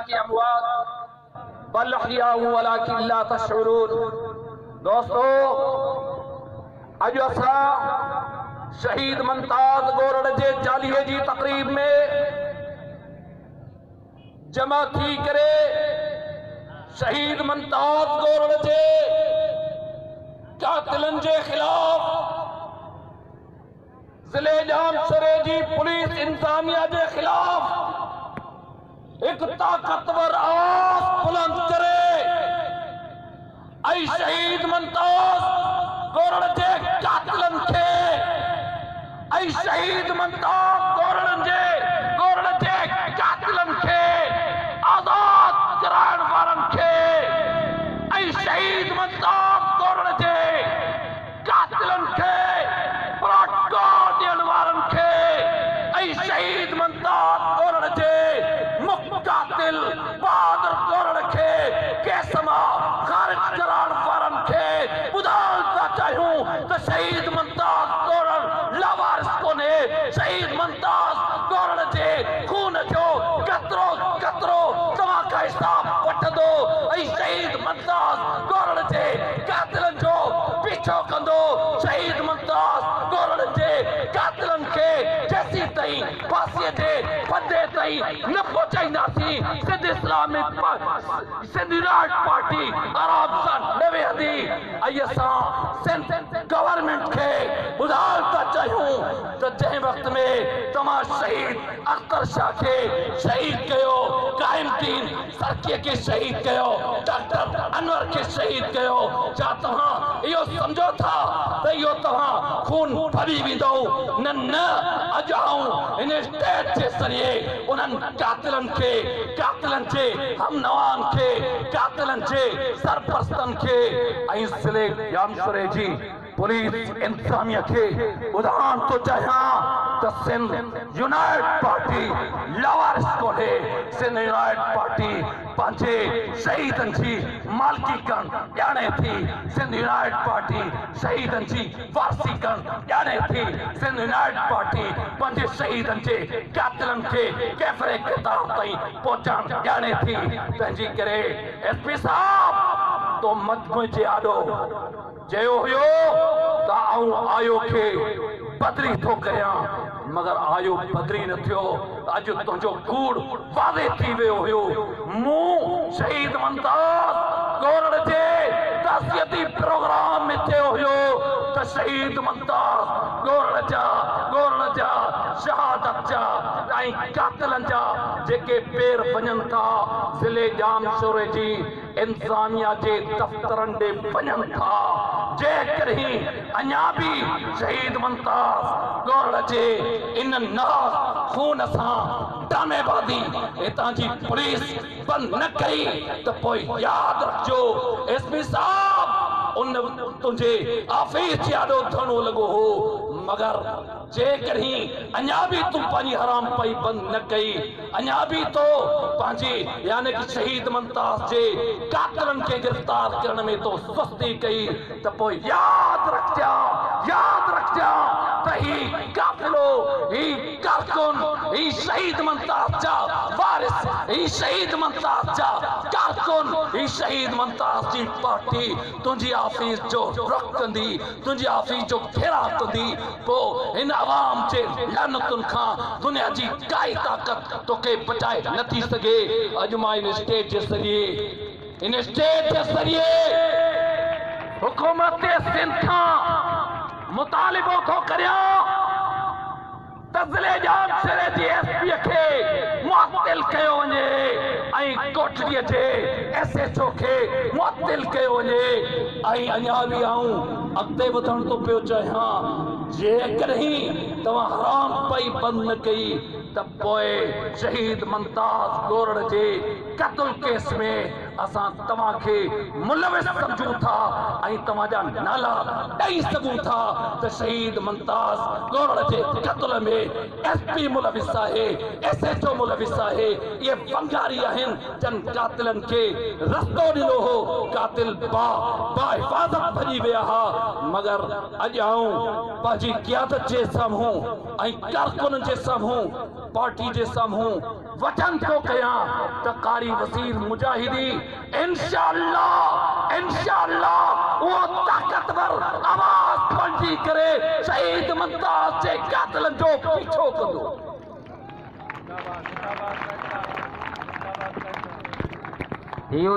की अमवात बल अहयाउ वलाकिन ला तशउरून। दोस्तों, अज असा शहीद मुमताज गोरड़ जे चालीहे जी तकरीब में जमा थी करे शहीद मुमताज गोरड़ जे कातिलन जे खिलाफ जिले जामशरे जी पुलिस इंतजामिया जे खिलाफ एक ताकतवर आवाज बुलंद करे। ऐ शहीद मुमताज गोरड़ जे कातिलन खे, ऐ शहीद मुमताज गोरड़ जे कातिलन खे आजाद कराइण वारनि खे, ऐ शहीद मुमताज गोरड़ जे कातिलन खे प्रोटोकॉल ॾियण वारनि खे, ऐ शहीद मुमताज गोरड़ जे मुक़ातिल बहादुर गोरड़ खे केस मां ख़ारिज कराइण वारनि खे ॿुधाइण था चाहियूं त शहीद मुमताज गोरड़ लावारिस कोन्हे। शहीद मुमताज गोरड़ जे खून जो कतरो कतरो तव्हां खां हिसाब वठंदो, ऐं शहीद मुमताज गोरड़ जे कातिलन जो पीछो कंदो। शहीद मुमताज गोरड़ जे कातिलन खे जेसीं ताईं फांसीअ जे फंदे ताईं न पहुचाईंदासीं, Sindh Islamic Sindh united party आराम सां न वेहंदी। ऐं असां सिंध गवर्नमेंट खे ॿुधाइण था चाहियूं त जंहिं वक़्त में तव्हां शहीद अख्तर शाह खे शहीद कयो, काइमुद्दीन सरकीअ खे शहीद कयो, डॉक्टर अनवर खे शहीद कयो, छा तव्हां इहो सम्झो था त इहो तव्हां खून भरी वेंदो? न न, अॼु आऊं इन स्टेट जे ज़रिए उन्हनि कातिलन जे हमनवान खे, कातिलन जे सरपरस्तनि खे ऐं ज़िले जामशरे जी पुलिस इंतजामिया खे ॿुधाइण थो चाहियां त सिंध यूनाइटेड पार्टी लावारिस कोन्हे। सिंध यूनाइटेड पार्टी पंहिंजे शहीदनि जी मालिकी करणु ॼाणे थी। सिंध यूनाइटेड पार्टी शहीदनि जी वारसी करणु ॼाणे थी। सिंध यूनाइटेड पार्टी पंहिंजे शहीदनि जे कातिलनि खे कैफ़रे क़िताब ताईं पहुचाइणु ॼाणे थी। तंहिंजी करे एसपी साहब तो मजमू जे आॾो चयो हुयो त आऊं आयो खे बदली थो कयां, मगर आयो बदली न थियो। अॼु तुंहिंजो कूड़ वादे थी वियो हुयो। मूं शहीद मुमताज गोरड़ जे ताज़ियती प्रोग्राम में चयो हुयो त शहीद मुमताज गोरड़ जा शहादत जा ऐं कातिलनि जा जेके पेर वञनि था ज़िले जामशरे जी इंतजामिया जे दफ़्तरनि ॾे वञनि था। जेकॾहिं अञा बि शहीद मुमताज गोरड़ जे इन नाज़ खून सां डामेबादी हितां जी पुलिस बंदि न कई त पोइ यादि रखिजो एसपी साहब उन तुंहिंजे आफीस जे आॾो धरणो लॻो हो, मगर जेकॾहिं अञा बि तूं पंहिंजी हराम पई बंदि न कई, अञा बि तो पंहिंजी यानी कि शहीद मुमताज जे कातिलनि खे गिरफ़्तार करण में तो सुस्ती कई त पोइ यादि रखजां त ही काफ़िलो, ही कारकुन, ही शहीद मुमताज जा वारिस, ही शहीद मुमताज जा कारकुन, ही शहीद मुमताज जी पार्टी तुंहिंजी आफीस जो रुख कंदी, तुंहिंजी आफीस जो घेरा कंदी। पोइ हिन आवाम जे लानतुनि खां दुनिया जी काई ताक़त तोखे बचाए नथी सघे। अॼु मां इन स्टेज जे ज़रिए हुकूमत सिंध खां मुतालिबो थो करियां त ज़िले जामशरे जी एसपी खे मुअत्तिल कयो वञे ऐं कोठड़ीअ जे SHO खे मुअत्तिल कयो वञे। ऐं अञा बि आऊं अॻिते वधण थो पियो चाहियां, जेकॾहिं तव्हां हराम पई बंदि न कई त पोइ शहीद मुमताज गोरड़ जे क़त्ल केस में असां तव्हांखे मुलविस सम्झूं था ऐं तव्हांजा नाला ॾेई सघूं था त शहीद मुमताज गोरड़ जे क़त्ल में SP मुलविस आहे, SHO मुलविस आहे। इहे बंगारी आहिनि जन कातिलनि खे रस्तो ॾिनो हो, कातिल बाहिफ़ाज़त भॼी विया हा, मगर अॼु आऊं पंहिंजी क़यादत जे साम्हूं ऐं कारकुननि जे साम्हूं पार्टी जे साम्हूं वचन थो कयां त कारी वज़ीर मुजाहिदी इंशाअल्लाह वो ताक़तवर आवाज़ बणिजी करे शहीद मुमताज़ जे कातिलनि जो पीछो कंदो। इहो